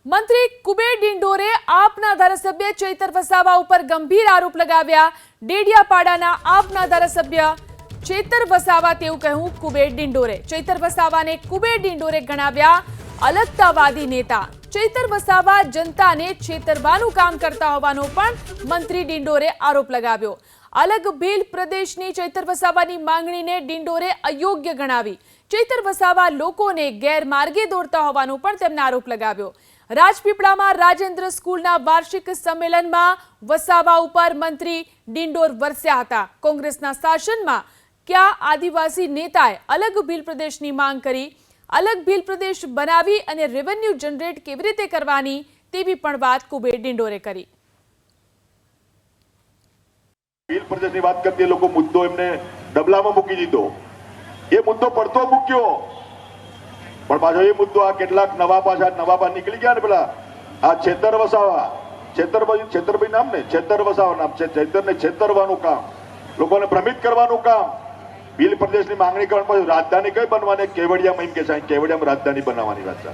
મંત્રી કુબેર ડિંડોરે આપના ધારાસભ્ય ચૈતર વસાવા ઉપર ગંભીર આરોપ લગાવ્યા। ડેડિયાપાડાના આપના ધારાસભ્ય ચૈતર વસાવા તેવું કહ્યું કુબેર ડિંડોરે। ચૈતર વસાવાને કુબેર ડિંડોરે ગણાવ્યા અલગતાવાદી નેતા। ચૈતર વસાવા જનતાને છેતરવાનું કામ કરતા હોવાનો પણ મંત્રી ડિંડોરે આરોપ લગાવ્યો। અલગ ભીલ પ્રદેશની ચૈતર વસાવાની માંગણીને ડિંડોરે અયોગ્ય ગણાવી। ચૈતર વસાવા લોકોને ગેરમાર્ગે દોરતા હોવાનો પણ તેમણે આરોપ લગાવ્યો। રાજપીપળામાં રાજેન્દ્ર સ્કૂલના વાર્ષિક સંમેલનમાં વસાવા ઉપર મંત્રી ડિંડોર વરસ્યા હતા। કોંગ્રેસના શાસનમાં क्या आदिवासी नेताए अलग भील प्रदेशनी मांग करी। अलग भील प्रदेश बनावी अने रेवन्यू जनरेट केवी रीते करवानी तेवी पण वात कुबेर डिंडोरे करी। ભીલ પ્રદેશની વાત કરતી લોકો મુદ્દો એમને ડબલામાં મૂકી દીધો। એ મુદ્દો પડતો મૂક્યો પણ પાછો એ મુદ્દો આ કેટલાક નવા નીકળી ગયા ને પેલા આ છેતર વસાવા છેતરભાઈ નામ ને છેતર વસાવા નામ છે। છેતરને છેતરવાનું કામ, લોકોને ભ્રમિત કરવાનું કામ। ભીલ પ્રદેશની માંગણી કરવા પછી રાજધાની કઈ બનવાની? કેવડિયામાં એમ કે છે કેવડિયામાં રાજધાની બનાવવાની વાત ચાલે।